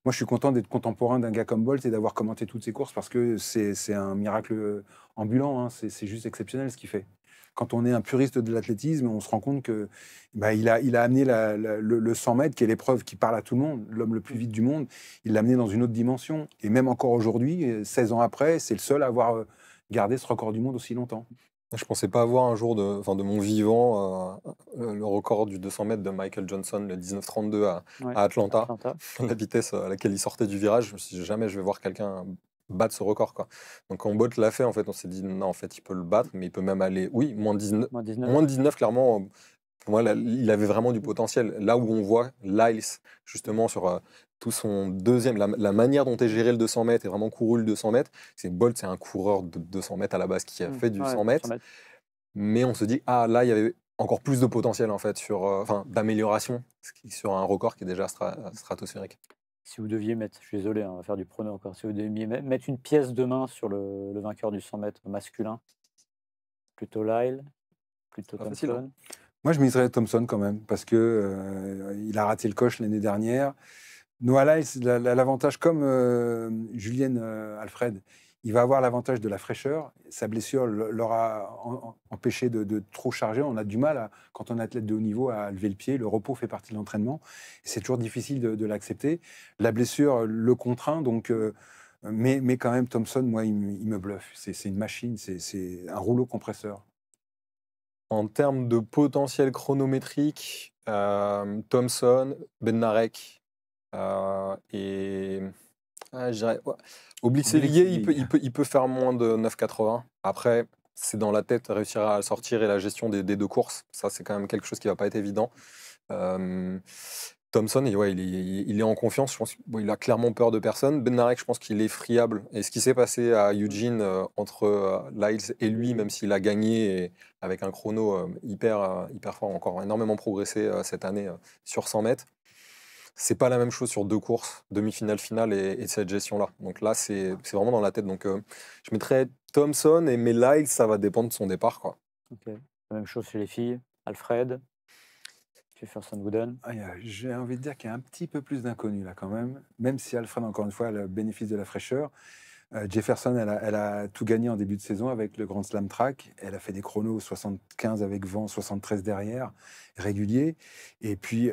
Speaker 2: Moi, je suis content d'être contemporain d'un gars comme Bolt et d'avoir commenté toutes ses courses parce que c'est un miracle ambulant. Hein. C'est juste exceptionnel ce qu'il fait. Quand on est un puriste de l'athlétisme, on se rend compte que il a amené le 100 mètres, qui est l'épreuve qui parle à tout le monde, l'homme le plus vite du monde, il l'a amené dans une autre dimension. Et même encore aujourd'hui, 16 ans après, c'est le seul à avoir gardé ce record du monde aussi longtemps.
Speaker 3: Je pensais pas avoir un jour de mon vivant le record du 200 mètres de Michael Johnson, le 19,32 à Atlanta. La vitesse à laquelle il sortait du virage. Je me suis dit, jamais je vais voir quelqu'un battre ce record, quoi. Donc quand Bolt l'a fait, en fait, on s'est dit non, en fait, il peut le battre, mais il peut même aller, oui, moins de 19, clairement. Pour moi, là, il avait vraiment du potentiel. Là où on voit Lyles, justement, sur tout son deuxième, la manière dont est géré le 200 mètres et vraiment couru le 200 mètres, Bolt, c'est un coureur de 200 mètres à la base qui a fait du 100 mètres. Mais on se dit, ah, là, il y avait encore plus de potentiel, en fait, d'amélioration sur un record qui est déjà stratosphérique.
Speaker 1: Si vous deviez mettre, je suis désolé, hein, on va faire du prono encore, si vous deviez mettre une pièce de main sur le vainqueur du 100 mètres masculin, plutôt Lyle, plutôt Thompson.
Speaker 3: Facile, hein.
Speaker 2: Moi, je miserais Thompson quand même, parce que il a raté le coche l'année dernière. Noah Lyles, l'avantage, comme Julien Alfred, il va avoir l'avantage de la fraîcheur. Sa blessure l'aura empêché de trop charger. On a du mal, quand on est athlète de haut niveau, à lever le pied. Le repos fait partie de l'entraînement. C'est toujours difficile de l'accepter. La blessure le contraint, donc... mais quand même, Thompson, moi, il me bluffe. C'est une machine, c'est un rouleau compresseur.
Speaker 3: En termes de potentiel chronométrique, Thompson, Bednarek et je dirais, Oblique-Sévillé, il peut faire moins de 9,80. Après, c'est dans la tête réussir à sortir et la gestion des deux courses. Ça, c'est quand même quelque chose qui va pas être évident. Thompson, il est en confiance. Je pense qu'il a clairement peur de personne. Bednarek, je pense qu'il est friable. Et ce qui s'est passé à Eugene entre Lyles et lui, même s'il a gagné avec un chrono hyper fort, encore énormément progressé cette année sur 100 mètres, c'est pas la même chose sur deux courses, demi-finale, finale et cette gestion-là. Donc là, c'est vraiment dans la tête. Donc je mettrais Thompson, mais Lyles, ça va dépendre de son départ, quoi.
Speaker 1: Okay. La même chose chez les filles. Alfred. Jefferson Wooden.
Speaker 2: J'ai envie de dire qu'il y a un petit peu plus d'inconnus là quand même si Alfred, encore une fois, a le bénéfice de la fraîcheur. Jefferson, elle a tout gagné en début de saison avec le Grand Slam Track. Elle a fait des chronos 75 avec vent, 73 derrière, réguliers. Et puis,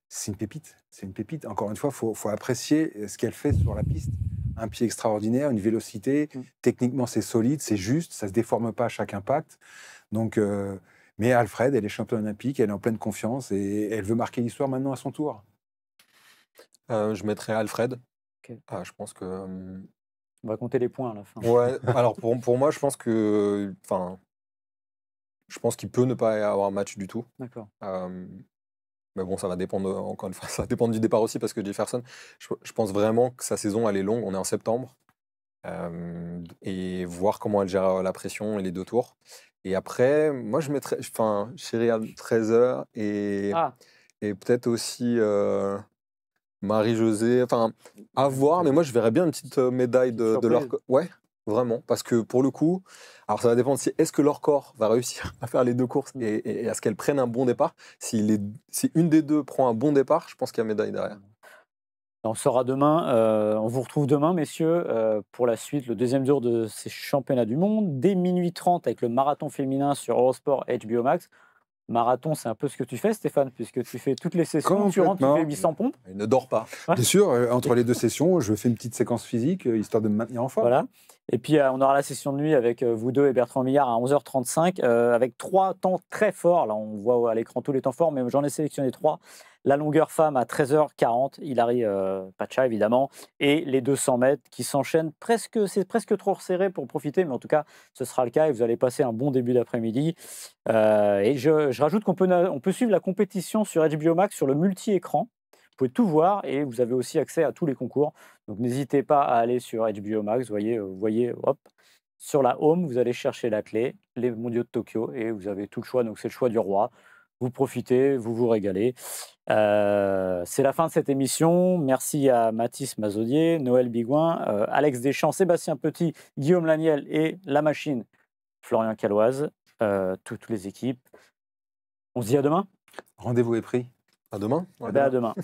Speaker 2: c'est une pépite. C'est une pépite. Encore une fois, il faut apprécier ce qu'elle fait sur la piste. Un pied extraordinaire, une vélocité. Techniquement, c'est solide, c'est juste, ça ne se déforme pas à chaque impact. Donc, mais Alfred, elle est championne olympique, elle est en pleine confiance et elle veut marquer l'histoire maintenant à son tour.
Speaker 3: Je mettrais Alfred.
Speaker 1: Ok.
Speaker 3: Je pense que...
Speaker 1: On va compter les points à la fin.
Speaker 3: Ouais, alors pour moi, je pense que... Enfin, je pense qu'il peut ne pas y avoir un match du tout.
Speaker 1: D'accord.
Speaker 3: Mais bon, ça va dépendre, encore une fois, ça va dépendre du départ aussi, parce que Jefferson, je pense vraiment que sa saison, elle est longue. On est en septembre. Et voir comment elle gère la pression et les 2 tours. Et après, moi, je mettrais Chéri à 13h et peut-être aussi Marie-Josée. Enfin, à voir, mais moi, je verrais bien une petite médaille de leur... Ouais, vraiment. Parce que pour le coup, alors ça va dépendre si est-ce que leur corps va réussir à faire les 2 courses et à ce qu'elles prennent un bon départ. Si une des 2 prend un bon départ, je pense qu'il y a médaille derrière.
Speaker 1: On saura demain, on vous retrouve demain, messieurs, pour la suite, le deuxième tour de ces championnats du monde, dès minuit 30 avec le marathon féminin sur Eurosport HBO Max. Marathon, c'est un peu ce que tu fais, Stéphane, puisque tu fais toutes les sessions, tu rentres, tu fais 800 pompes.
Speaker 3: Il ne dort pas.
Speaker 2: Bien sûr, entre les 2 sessions, je fais une petite séquence physique, histoire de me maintenir en forme.
Speaker 1: Voilà. Et puis, on aura la session de nuit avec vous deux et Bertrand Millard à 11h35, avec 3 temps très forts. Là, on voit à l'écran tous les temps forts, mais j'en ai sélectionné 3. La longueur femme à 13h40, Hilary Pacha, évidemment, et les 200 mètres qui s'enchaînent c'est presque trop resserré pour profiter, mais en tout cas, ce sera le cas et vous allez passer un bon début d'après-midi. Et je rajoute qu'on peut suivre la compétition sur HBO Max sur le multi-écran. Vous pouvez tout voir et vous avez aussi accès à tous les concours. Donc n'hésitez pas à aller sur HBO Max. Vous voyez, hop, sur la home, vous allez chercher la clé, les mondiaux de Tokyo, et vous avez tout le choix. Donc c'est le choix du roi. Vous profitez, vous vous régalez. C'est la fin de cette émission. Merci à Mathis Mazodier, Noël Bigouin, Alex Deschamps, Sébastien Petit, Guillaume Laniel et la machine Florian Caloise, toutes les équipes. On se dit à demain.
Speaker 2: Rendez-vous est pris.
Speaker 3: À demain.
Speaker 1: À demain.